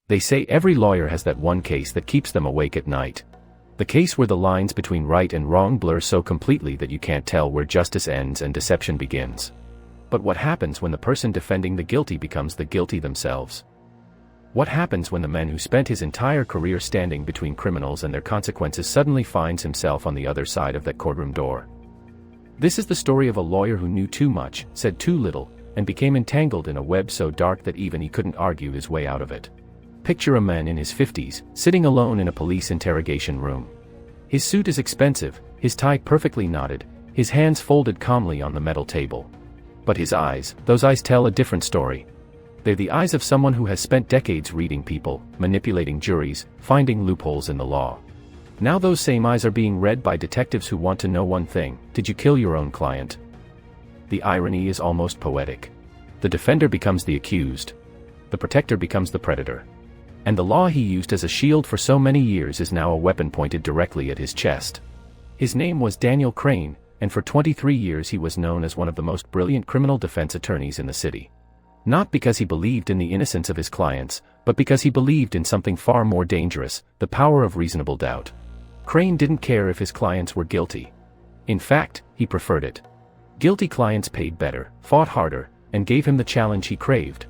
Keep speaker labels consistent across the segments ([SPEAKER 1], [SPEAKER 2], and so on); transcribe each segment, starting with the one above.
[SPEAKER 1] They say every lawyer has that one case that keeps them awake at night. The case where the lines between right and wrong blur so completely that you can't tell where justice ends and deception begins. But what happens when the person defending the guilty becomes the guilty themselves? What happens when the man who spent his entire career standing between criminals and their consequences suddenly finds himself on the other side of that courtroom door? This is the story of a lawyer who knew too much, said too little, and became entangled in a web so dark that even he couldn't argue his way out of it. Picture a man in his 50s, sitting alone in a police interrogation room. His suit is expensive, his tie perfectly knotted, his hands folded calmly on the metal table. But his eyes, those eyes tell a different story. They're the eyes of someone who has spent decades reading people, manipulating juries, finding loopholes in the law. Now those same eyes are being read by detectives who want to know one thing: did you kill your own client? The irony is almost poetic. The defender becomes the accused. The protector becomes the predator. And the law he used as a shield for so many years is now a weapon pointed directly at his chest. His name was Daniel Crane, and for 23 years he was known as one of the most brilliant criminal defense attorneys in the city. Not because he believed in the innocence of his clients, but because he believed in something far more dangerous: the power of reasonable doubt. Crane didn't care if his clients were guilty. In fact, he preferred it. Guilty clients paid better, fought harder, and gave him the challenge he craved.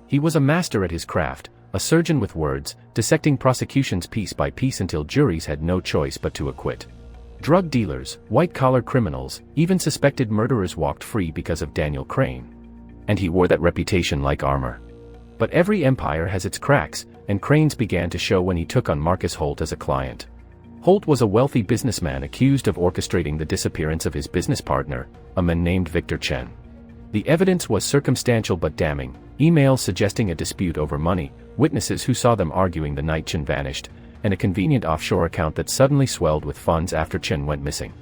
[SPEAKER 1] He was a master at his craft, a surgeon with words, dissecting prosecutions piece by piece until juries had no choice but to acquit. Drug dealers, white-collar criminals, even suspected murderers walked free because of Daniel Crane. And he wore that reputation like armor. But every empire has its cracks, and Crane's began to show when he took on Marcus Holt as a client. Holt was a wealthy businessman accused of orchestrating the disappearance of his business partner, a man named Victor Chen. The evidence was circumstantial but damning: emails suggesting a dispute over money, witnesses who saw them arguing the night Chen vanished, and a convenient offshore account that suddenly swelled with funds after Chen went missing.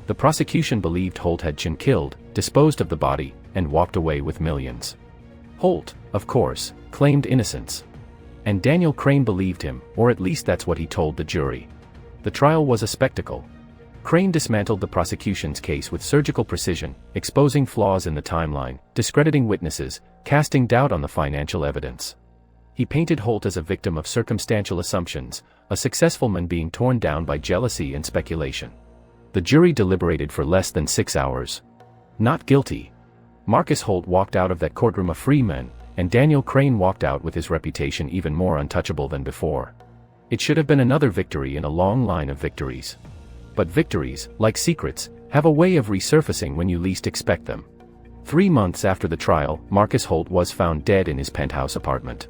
[SPEAKER 1] The prosecution believed Holt had Chen killed, disposed of the body, and walked away with millions. Holt, of course, claimed innocence. And Daniel Crane believed him, or at least that's what he told the jury. The trial was a spectacle. Crane dismantled the prosecution's case with surgical precision, exposing flaws in the timeline, discrediting witnesses, casting doubt on the financial evidence. He painted Holt as a victim of circumstantial assumptions, a successful man being torn down by jealousy and speculation. The jury deliberated for less than 6 hours. Not guilty. Marcus Holt walked out of that courtroom a free man, and Daniel Crane walked out with his reputation even more untouchable than before. It should have been another victory in a long line of victories. But victories, like secrets, have a way of resurfacing when you least expect them. 3 months after the trial, Marcus Holt was found dead in his penthouse apartment.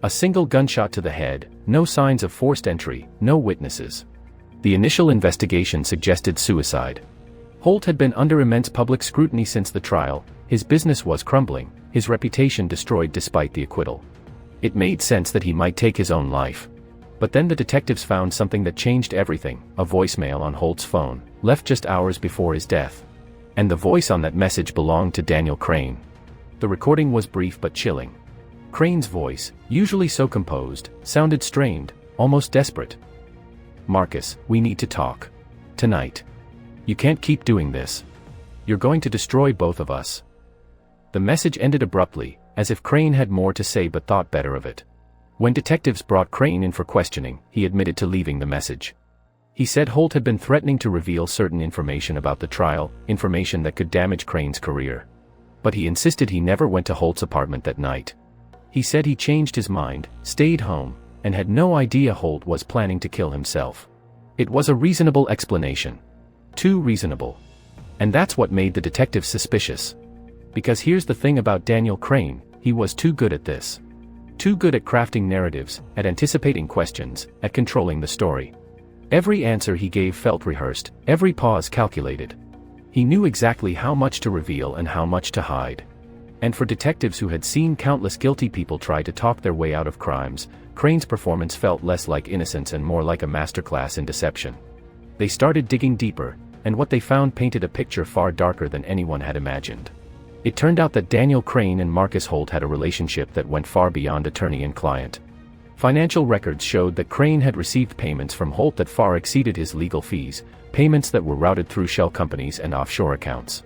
[SPEAKER 1] A single gunshot to the head, no signs of forced entry, no witnesses. The initial investigation suggested suicide. Holt had been under immense public scrutiny since the trial, his business was crumbling, his reputation destroyed despite the acquittal. It made sense that he might take his own life. But then the detectives found something that changed everything: a voicemail on Holt's phone, left just hours before his death. And the voice on that message belonged to Daniel Crane. The recording was brief but chilling. Crane's voice, usually so composed, sounded strained, almost desperate. "Marcus, we need to talk. Tonight. You can't keep doing this. You're going to destroy both of us." The message ended abruptly, as if Crane had more to say but thought better of it. When detectives brought Crane in for questioning, he admitted to leaving the message. He said Holt had been threatening to reveal certain information about the trial, information that could damage Crane's career. But he insisted he never went to Holt's apartment that night. He said he changed his mind, stayed home, and had no idea Holt was planning to kill himself. It was a reasonable explanation. Too reasonable. And that's what made the detectives suspicious. Because here's the thing about Daniel Crane: he was too good at this. Too good at crafting narratives, at anticipating questions, at controlling the story. Every answer he gave felt rehearsed, every pause calculated. He knew exactly how much to reveal and how much to hide. And for detectives who had seen countless guilty people try to talk their way out of crimes, Crane's performance felt less like innocence and more like a masterclass in deception. They started digging deeper, and what they found painted a picture far darker than anyone had imagined. It turned out that Daniel Crane and Marcus Holt had a relationship that went far beyond attorney and client. Financial records showed that Crane had received payments from Holt that far exceeded his legal fees, payments that were routed through shell companies and offshore accounts.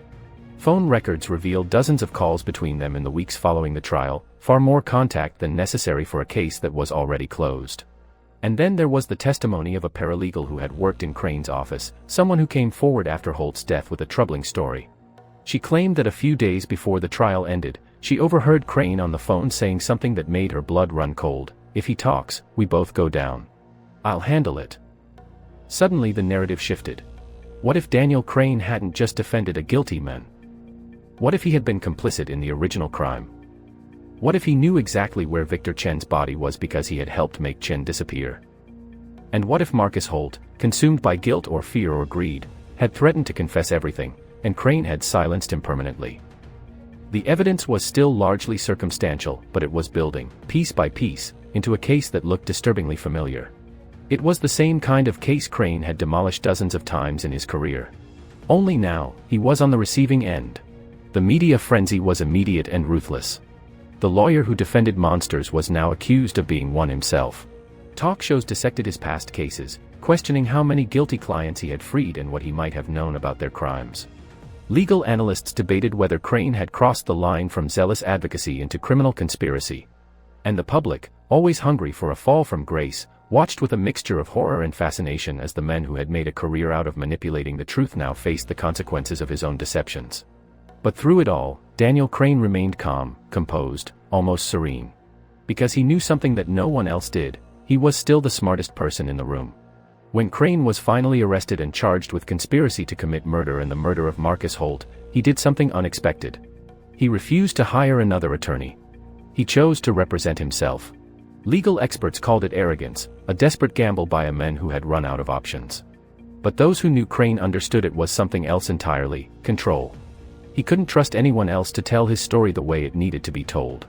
[SPEAKER 1] Phone records revealed dozens of calls between them in the weeks following the trial, far more contact than necessary for a case that was already closed. And then there was the testimony of a paralegal who had worked in Crane's office, someone who came forward after Holt's death with a troubling story. She claimed that a few days before the trial ended, she overheard Crane on the phone saying something that made her blood run cold. "If he talks, we both go down. I'll handle it." Suddenly the narrative shifted. What if Daniel Crane hadn't just defended a guilty man? What if he had been complicit in the original crime? What if he knew exactly where Victor Chen's body was because he had helped make Chen disappear? And what if Marcus Holt, consumed by guilt or fear or greed, had threatened to confess everything, and Crane had silenced him permanently? The evidence was still largely circumstantial, but it was building, piece by piece, into a case that looked disturbingly familiar. It was the same kind of case Crane had demolished dozens of times in his career. Only now, he was on the receiving end. The media frenzy was immediate and ruthless. The lawyer who defended monsters was now accused of being one himself. Talk shows dissected his past cases, questioning how many guilty clients he had freed and what he might have known about their crimes. Legal analysts debated whether Crane had crossed the line from zealous advocacy into criminal conspiracy. And the public, always hungry for a fall from grace, watched with a mixture of horror and fascination as the man who had made a career out of manipulating the truth now faced the consequences of his own deceptions. But through it all, Daniel Crane remained calm, composed, almost serene. Because he knew something that no one else did, he was still the smartest person in the room. When Crane was finally arrested and charged with conspiracy to commit murder and the murder of Marcus Holt, he did something unexpected. He refused to hire another attorney. He chose to represent himself. Legal experts called it arrogance, a desperate gamble by a man who had run out of options. But those who knew Crane understood it was something else entirely: control. He couldn't trust anyone else to tell his story the way it needed to be told.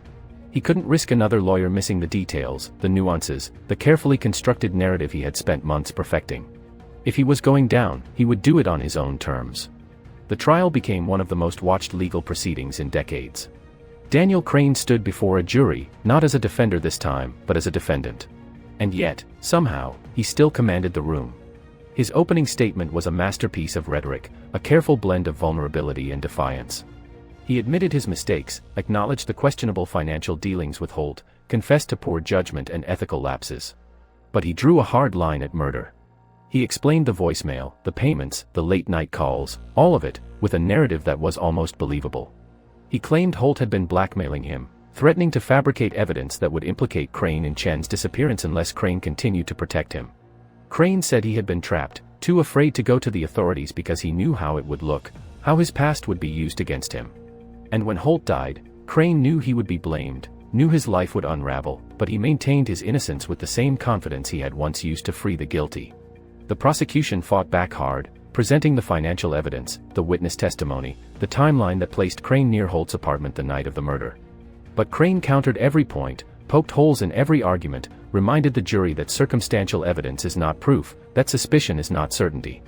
[SPEAKER 1] He couldn't risk another lawyer missing the details, the nuances, the carefully constructed narrative he had spent months perfecting. If he was going down, he would do it on his own terms. The trial became one of the most watched legal proceedings in decades. Daniel Crane stood before a jury, not as a defender this time, but as a defendant. And yet, somehow, he still commanded the room. His opening statement was a masterpiece of rhetoric, a careful blend of vulnerability and defiance. He admitted his mistakes, acknowledged the questionable financial dealings with Holt, confessed to poor judgment and ethical lapses. But he drew a hard line at murder. He explained the voicemail, the payments, the late-night calls, all of it, with a narrative that was almost believable. He claimed Holt had been blackmailing him, threatening to fabricate evidence that would implicate Crane in Chen's disappearance unless Crane continued to protect him. Crane said he had been trapped, too afraid to go to the authorities because he knew how it would look, how his past would be used against him. And when Holt died, Crane knew he would be blamed, knew his life would unravel, but he maintained his innocence with the same confidence he had once used to free the guilty. The prosecution fought back hard, presenting the financial evidence, the witness testimony, the timeline that placed Crane near Holt's apartment the night of the murder. But Crane countered every point, poked holes in every argument, reminded the jury that circumstantial evidence is not proof, that suspicion is not certainty.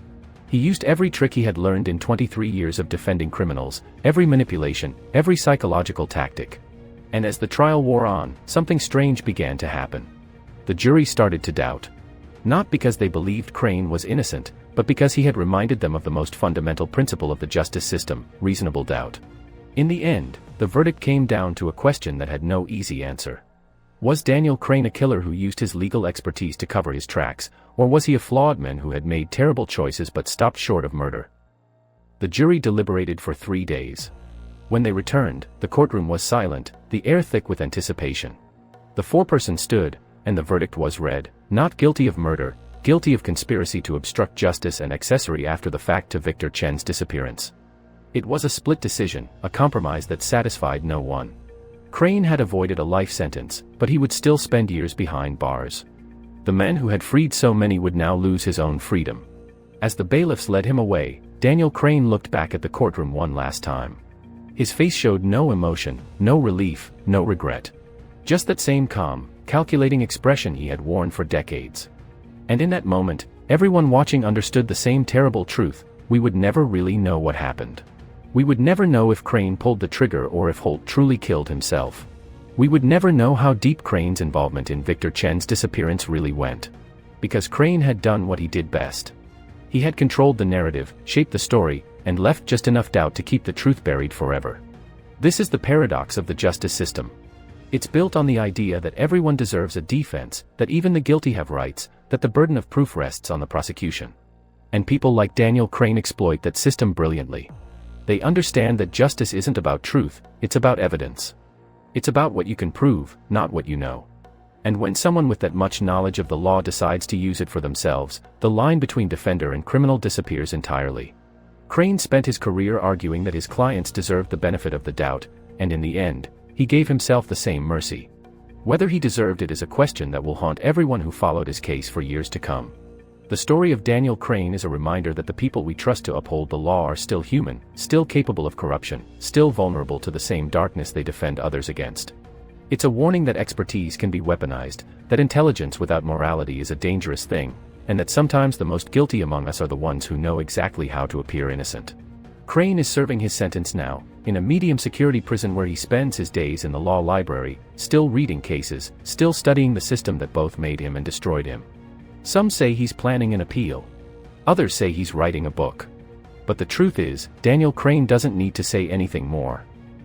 [SPEAKER 1] He used every trick he had learned in 23 years of defending criminals, every manipulation, every psychological tactic. And as the trial wore on, something strange began to happen. The jury started to doubt. Not because they believed Crane was innocent, but because he had reminded them of the most fundamental principle of the justice system: reasonable doubt. In the end, the verdict came down to a question that had no easy answer. Was Daniel Crane a killer who used his legal expertise to cover his tracks, or was he a flawed man who had made terrible choices but stopped short of murder? The jury deliberated for 3 days. When they returned, the courtroom was silent, the air thick with anticipation. The foreperson stood, and the verdict was read: not guilty of murder, guilty of conspiracy to obstruct justice and accessory after the fact to Victor Chen's disappearance. It was a split decision, a compromise that satisfied no one. Crane had avoided a life sentence, but he would still spend years behind bars. The man who had freed so many would now lose his own freedom. As the bailiffs led him away, Daniel Crane looked back at the courtroom one last time. His face showed no emotion, no relief, no regret. Just that same calm, calculating expression he had worn for decades. And in that moment, everyone watching understood the same terrible truth: we would never really know what happened. We would never know if Crane pulled the trigger or if Holt truly killed himself. We would never know how deep Crane's involvement in Victor Chen's disappearance really went. Because Crane had done what he did best. He had controlled the narrative, shaped the story, and left just enough doubt to keep the truth buried forever. This is the paradox of the justice system. It's built on the idea that everyone deserves a defense, that even the guilty have rights, that the burden of proof rests on the prosecution. And people like Daniel Crane exploit that system brilliantly. They understand that justice isn't about truth, it's about evidence. It's about what you can prove, not what you know. And when someone with that much knowledge of the law decides to use it for themselves, the line between defender and criminal disappears entirely. Crane spent his career arguing that his clients deserved the benefit of the doubt, and in the end, he gave himself the same mercy. Whether he deserved it is a question that will haunt everyone who followed his case for years to come. The story of Daniel Crane is a reminder that the people we trust to uphold the law are still human, still capable of corruption, still vulnerable to the same darkness they defend others against. It's a warning that expertise can be weaponized, that intelligence without morality is a dangerous thing, and that sometimes the most guilty among us are the ones who know exactly how to appear innocent. Crane is serving his sentence now, in a medium-security prison where he spends his days in the law library, still reading cases, still studying the system that both made him and destroyed him. Some say he's planning an appeal. Others say he's writing a book. But the truth is, Daniel Crane doesn't need to say anything more.